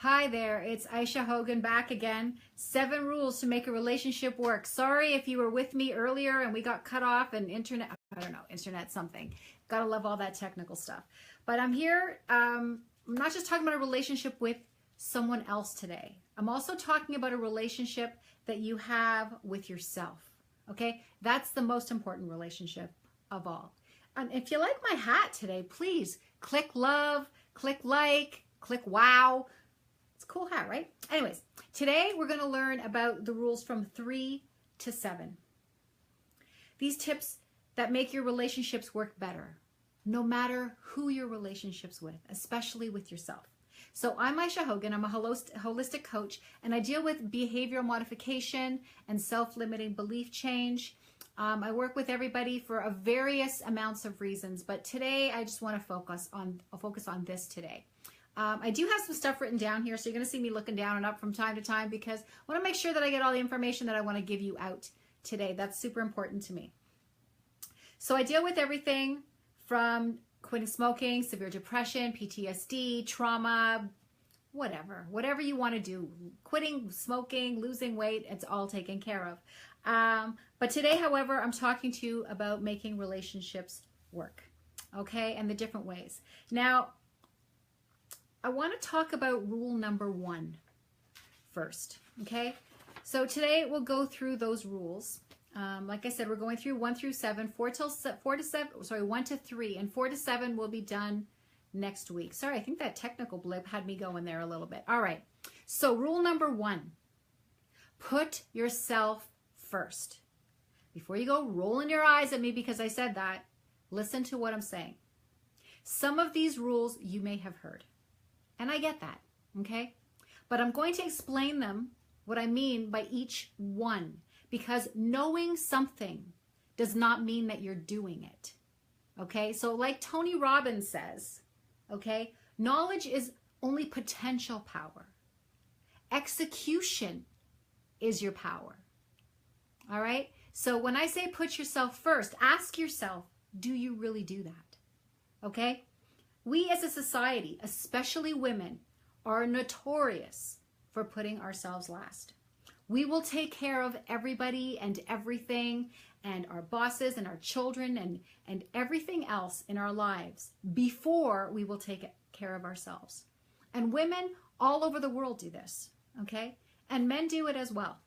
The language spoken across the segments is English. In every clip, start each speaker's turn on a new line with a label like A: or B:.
A: Hi there, it's Ayse Hogan back again. 7 rules to make a relationship work. Sorry if you were with me earlier and we got cut off and internet something. Gotta love all that technical stuff. But I'm here, I'm not just talking about a relationship with someone else today. I'm also talking about a relationship that you have with yourself, okay? That's the most important relationship of all. And if you like my hat today, please click love, click like, click wow. It's a cool hat, right? Anyways, today we're going to learn about the rules from 3 to 7. These tips that make your relationships work better, no matter who your relationship's with, especially with yourself. So I'm Ayse Hogan. I'm a holistic coach, and I deal with behavioral modification and self-limiting belief change. I work with everybody for various amounts of reasons, but today I just want to focus on this today. I do have some stuff written down here, so you're going to see me looking down and up from time to time because I want to make sure that I get all the information that I want to give you out today. That's super important to me. So I deal with everything from quitting smoking, severe depression, PTSD, trauma, whatever you want to do. Quitting smoking, losing weight, it's all taken care of. But today, however, I'm talking to you about making relationships work, okay, and the different ways. Now, I want to talk about rule number 1 first, okay? So today we'll go through those rules. Like I said, we're going through 1 through 7, 1 to 3, and 4 to 7 will be done next week. Sorry, I think that technical blip had me going there a little bit. All right, so rule number 1, put yourself first. Before you go rolling your eyes at me because I said that, listen to what I'm saying. Some of these rules you may have heard. And I get that, okay? But I'm going to explain them, what I mean by each one, because knowing something does not mean that you're doing it, okay? So like Tony Robbins says, okay, knowledge is only potential power. Execution is your power, all right? So when I say put yourself first, ask yourself, do you really do that, okay? We as a society, especially women, are notorious for putting ourselves last. We will take care of everybody and everything and our bosses and our children and everything else in our lives before we will take care of ourselves. And women all over the world do this, okay? And men do it as well.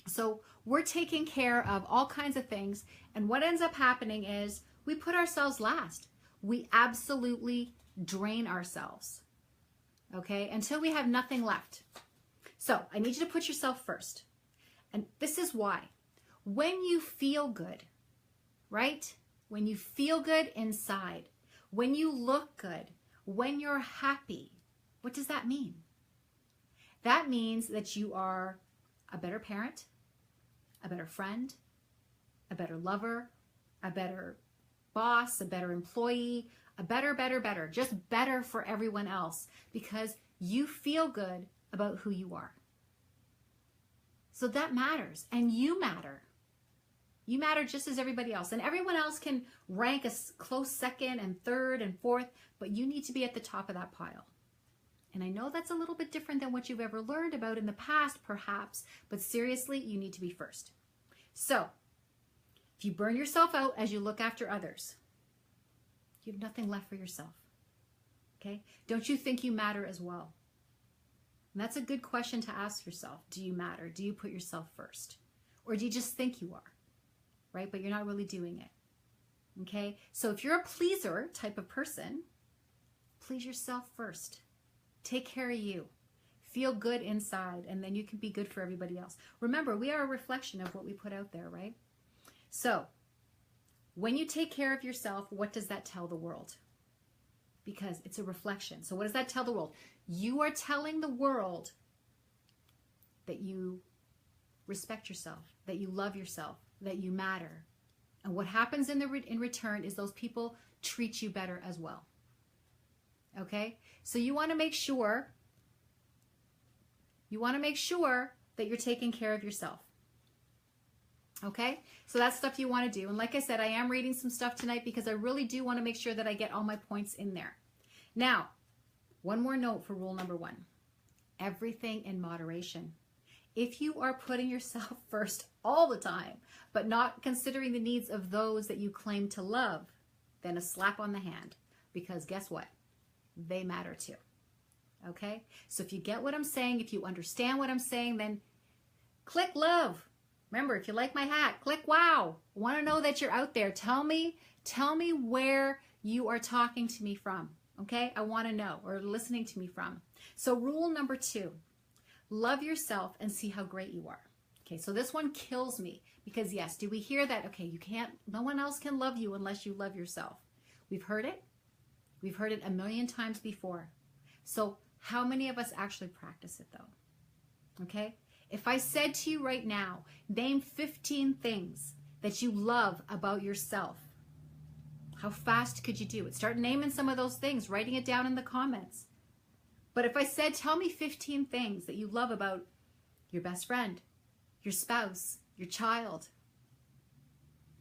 A: So we're taking care of all kinds of things, and what ends up happening is we put ourselves last. We absolutely drain ourselves, okay, until we have nothing left. So I need you to put yourself first. And this is why. When you feel good, right? When you feel good inside, when you look good, when you're happy, what does that mean? That means that you are a better parent, a better friend, a better lover, a better boss, a better employee, a better, just better for everyone else because you feel good about who you are. So that matters, and you matter. You matter just as everybody else, and everyone else can rank a close second and third and fourth, but you need to be at the top of that pile. And I know that's a little bit different than what you've ever learned about in the past, perhaps, but seriously, you need to be first. So, if you burn yourself out as you look after others, you have nothing left for yourself, okay? Don't you think you matter as well? And that's a good question to ask yourself. Do you matter? Do you put yourself first? Or do you just think you are, right? But you're not really doing it, okay? So if you're a pleaser type of person, please yourself first. Take care of you. Feel good inside, and then you can be good for everybody else. Remember, we are a reflection of what we put out there, right? So, when you take care of yourself, what does that tell the world? Because it's a reflection. So what does that tell the world? You are telling the world that you respect yourself, that you love yourself, that you matter. And what happens in return is those people treat you better as well. Okay? So you want to make sure that you're taking care of yourself. Okay, so that's stuff you want to do. And like I said, I am reading some stuff tonight because I really do want to make sure that I get all my points in there. Now, One more note for rule number 1. Everything in moderation. If you are putting yourself first all the time, but not considering the needs of those that you claim to love, then a slap on the hand. Because guess what? They matter too. Okay? So if you get what I'm saying, if you understand what I'm saying, then click love. Remember, if you like my hat, click wow. I want to know that you're out there. Tell me where you are talking to me from. Okay? I want to know, or listening to me from. So rule number 2, love yourself and see how great you are. Okay, so this one kills me because yes, do we hear that? Okay, no one else can love you unless you love yourself. We've heard it. We've heard it a million times before. So how many of us actually practice it though? Okay, if I said to you right now, name 15 things that you love about yourself, how fast could you do it? Start naming some of those things, writing it down in the comments. But if I said, tell me 15 things that you love about your best friend, your spouse, your child,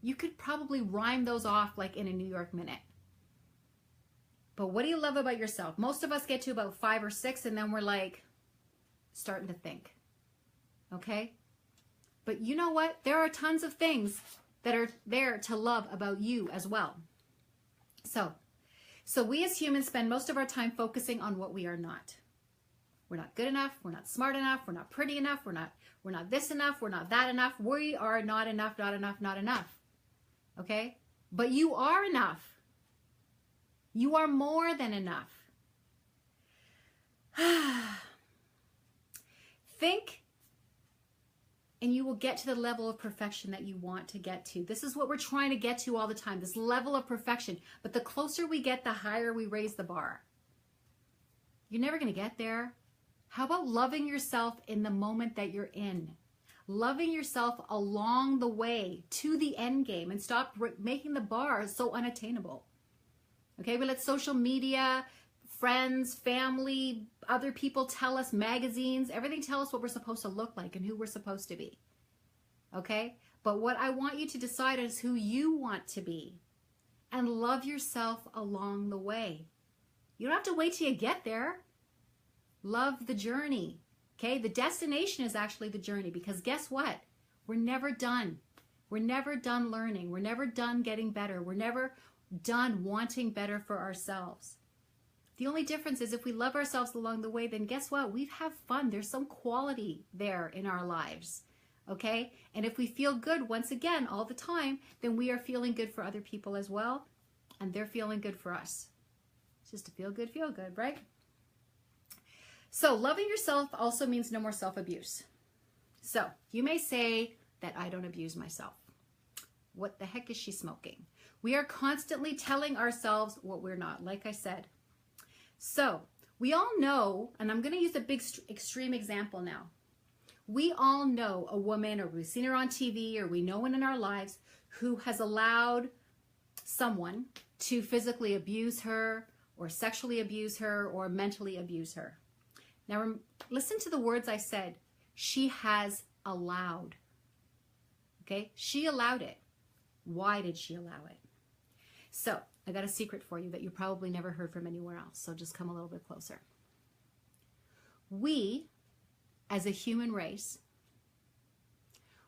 A: you could probably rhyme those off like in a New York minute. But what do you love about yourself? Most of us get to about 5 or 6 and then we're like starting to think. Okay? But you know what? There are tons of things that are there to love about you as well. So we as humans spend most of our time focusing on what we are not. We're not good enough. We're not smart enough. We're not pretty enough. We're not this enough. We're not that enough. We are not enough, not enough, not enough. Okay? But you are enough. You are more than enough. Think, and you will get to the level of perfection that you want to get to. This is what we're trying to get to all the time, this level of perfection. But the closer we get, the higher we raise the bar. You're never going to get there. How about loving yourself in the moment that you're in? Loving yourself along the way to the end game and stop making the bar so unattainable. Okay, we let social media, friends, family, other people tell us, magazines, everything tell us what we're supposed to look like and who we're supposed to be. Okay? But what I want you to decide is who you want to be and love yourself along the way. You don't have to wait till you get there. Love the journey. Okay? The destination is actually the journey because guess what? We're never done. We're never done learning. We're never done getting better. We're never done wanting better for ourselves. The only difference is if we love ourselves along the way, then guess what? We have fun. There's some quality there in our lives. Okay? And if we feel good once again all the time, then we are feeling good for other people as well. And they're feeling good for us. It's just a feel good, right? So loving yourself also means no more self-abuse. So you may say that I don't abuse myself. What the heck is she smoking? We are constantly telling ourselves what we're not, like I said. So we all know, and I'm going to use a big extreme example now. We all know a woman, or we've seen her on TV, or we know one in our lives who has allowed someone to physically abuse her, or sexually abuse her, or mentally abuse her. Now listen to the words I said. She has allowed. Okay? She allowed it. Why did she allow it? So, I got a secret for you that you probably never heard from anywhere else, so just come a little bit closer. We, as a human race,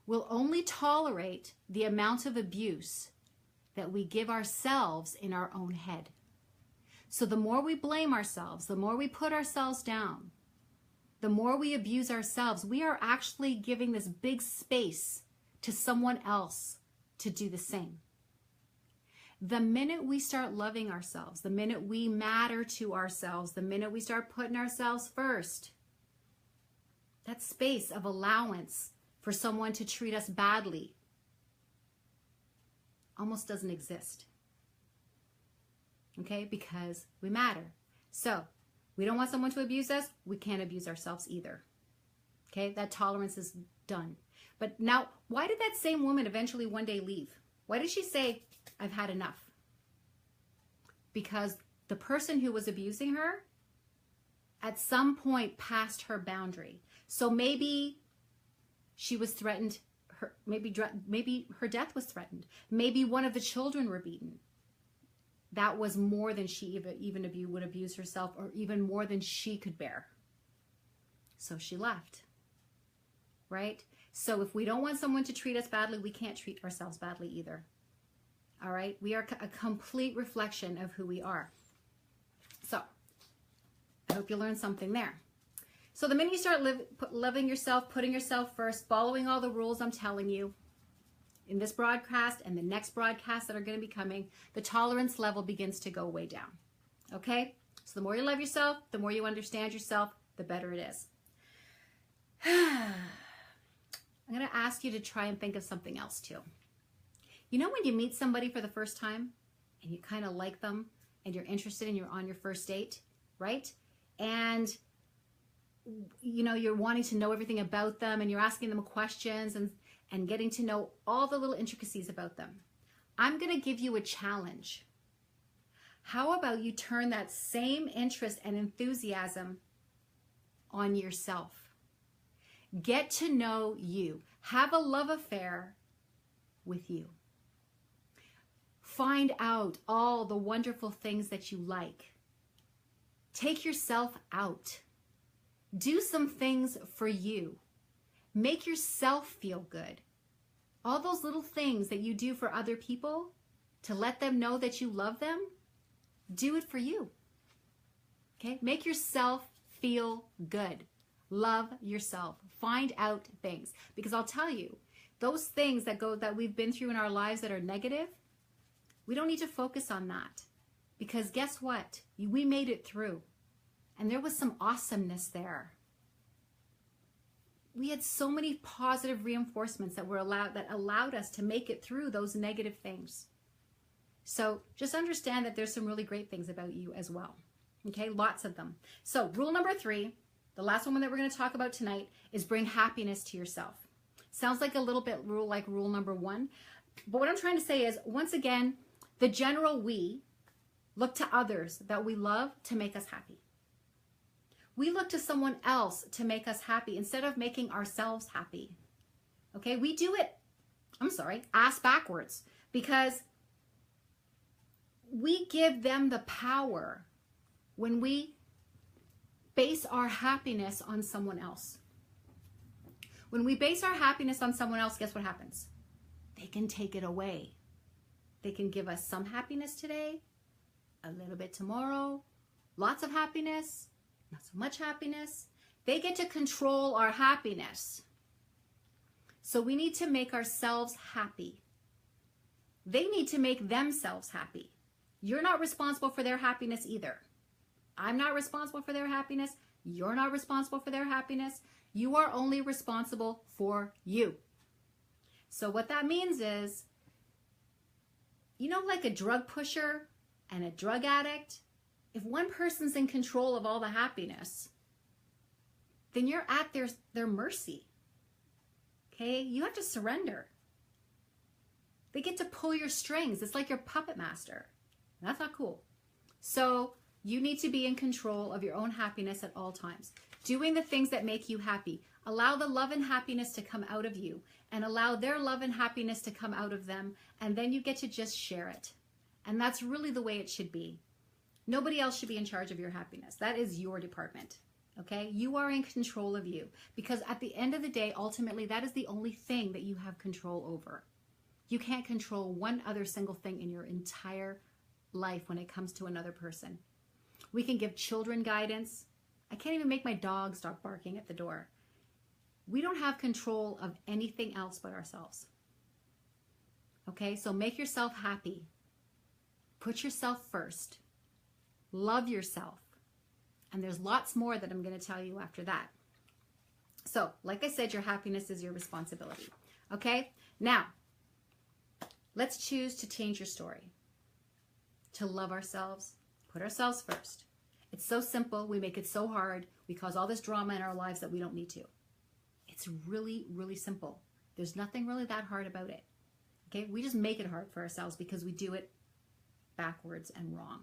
A: will only tolerate the amount of abuse that we give ourselves in our own head. So the more we blame ourselves, the more we put ourselves down, the more we abuse ourselves, we are actually giving this big space to someone else to do the same. The minute we start loving ourselves, the minute we matter to ourselves, the minute we start putting ourselves first, that space of allowance for someone to treat us badly almost doesn't exist. Okay? Because we matter. So, we don't want someone to abuse us, we can't abuse ourselves either. Okay? That tolerance is done. But now, why did that same woman eventually one day leave? Why did she say, I've had enough? Because the person who was abusing her at some point passed her boundary. So maybe she was threatened, maybe her death was threatened. Maybe one of the children were beaten. that was more than she even would abuse herself, or even more than she could bear. So she left, right? So if we don't want someone to treat us badly, we can't treat ourselves badly either. All right? We are a complete reflection of who we are. So I hope you learned something there. So the minute you start loving yourself, putting yourself first, following all the rules I'm telling you in this broadcast and the next broadcast that are going to be coming, the tolerance level begins to go way down. Okay? So the more you love yourself, the more you understand yourself, the better it is. I'm going to ask you to try and think of something else too. You know when you meet somebody for the first time and you kind of like them and you're interested and you're on your first date, right? And you know, you're wanting to know everything about them and you're asking them questions and getting to know all the little intricacies about them. I'm going to give you a challenge. How about you turn that same interest and enthusiasm on yourself? Get to know you. Have a love affair with you. Find out all the wonderful things that you like. Take yourself out. Do some things for you. Make yourself feel good. All those little things that you do for other people to let them know that you love them, do it for you. Okay? Make yourself feel good. Love yourself. Find out things. Because I'll tell you, those things that we've been through in our lives that are negative, we don't need to focus on that. Because guess what? We made it through. And there was some awesomeness there. We had so many positive reinforcements that allowed us to make it through those negative things. So just understand that there's some really great things about you as well. Okay, lots of them. So rule number 3, the last one that we're going to talk about tonight, is bring happiness to yourself. Sounds like a little bit like rule number 1. But what I'm trying to say is, once again, the general we look to others that we love to make us happy. We look to someone else to make us happy instead of making ourselves happy. Okay, we do it, ass backwards, because we give them the power when we base our happiness on someone else. When we base our happiness on someone else, guess what happens? They can take it away. They can give us some happiness today, a little bit tomorrow, lots of happiness, not so much happiness. They get to control our happiness. So we need to make ourselves happy. They need to make themselves happy. You're not responsible for their happiness either. I'm not responsible for their happiness. You're not responsible for their happiness. You are only responsible for you. So what that means is, you know, like a drug pusher and a drug addict, if one person's in control of all the happiness, then you're at their mercy. Okay? You have to surrender. They get to pull your strings. It's like your puppet master. That's not cool. So you need to be in control of your own happiness at all times. Doing the things that make you happy. Allow the love and happiness to come out of you, and allow their love and happiness to come out of them, and then you get to just share it. And that's really the way it should be. Nobody else should be in charge of your happiness. That is your department. Okay? You are in control of you, because at the end of the day, ultimately, that is the only thing that you have control over. You can't control one other single thing in your entire life when it comes to another person. We can give children guidance. I can't even make my dog stop barking at the door. We don't have control of anything else but ourselves. Okay? So make yourself happy. Put yourself first. Love yourself. And there's lots more that I'm going to tell you after that. So, like I said, your happiness is your responsibility. Okay? Now, let's choose to change your story. To love ourselves. Put ourselves first. It's so simple. We make it so hard. We cause all this drama in our lives that we don't need to. It's really, really simple. There's nothing really that hard about it. Okay? We just make it hard for ourselves because we do it backwards and wrong.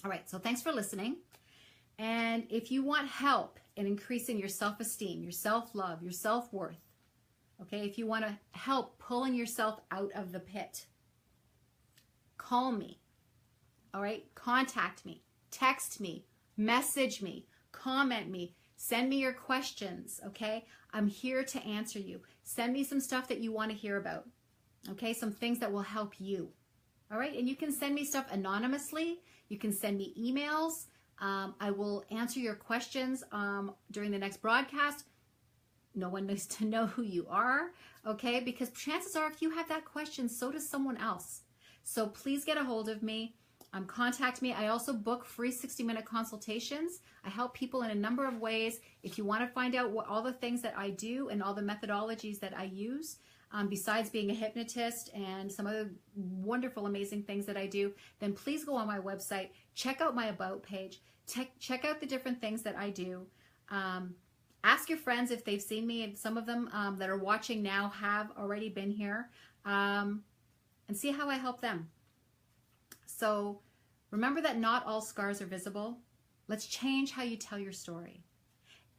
A: All right, so thanks for listening. And if you want help in increasing your self-esteem, your self-love, your self-worth, okay, if you want to help pulling yourself out of the pit, call me. All right? Contact me, text me, message me, comment me, send me your questions, okay? I'm here to answer you. Send me some stuff that you want to hear about, okay? Some things that will help you, all right? And you can send me stuff anonymously. You can send me emails. I will answer your questions during the next broadcast. No one needs to know who you are, okay? Because chances are if you have that question, so does someone else. So please get a hold of me. Contact me. I also book free 60-minute consultations. I help people in a number of ways. If you want to find out all the things that I do and all the methodologies that I use, besides being a hypnotist and some other wonderful, amazing things that I do, then please go on my website, check out my About page, check out the different things that I do. Ask your friends if they've seen me, and some of them that are watching now have already been here, and see how I help them. So remember that not all scars are visible. Let's change how you tell your story.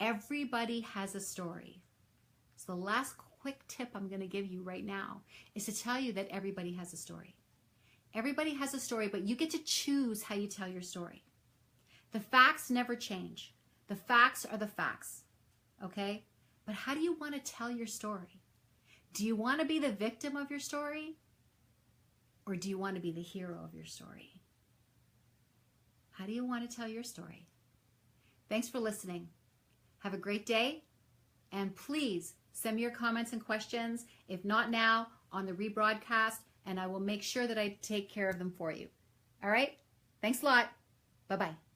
A: Everybody has a story. So the last quick tip I'm going to give you right now is to tell you that everybody has a story. Everybody has a story, but you get to choose how you tell your story. The facts never change. The facts are the facts, okay? But how do you want to tell your story? Do you want to be the victim of your story? Or do you want to be the hero of your story? How do you want to tell your story? Thanks for listening. Have a great day. And please send me your comments and questions. If not now, on the rebroadcast. And I will make sure that I take care of them for you. All right? Thanks a lot. Bye-bye.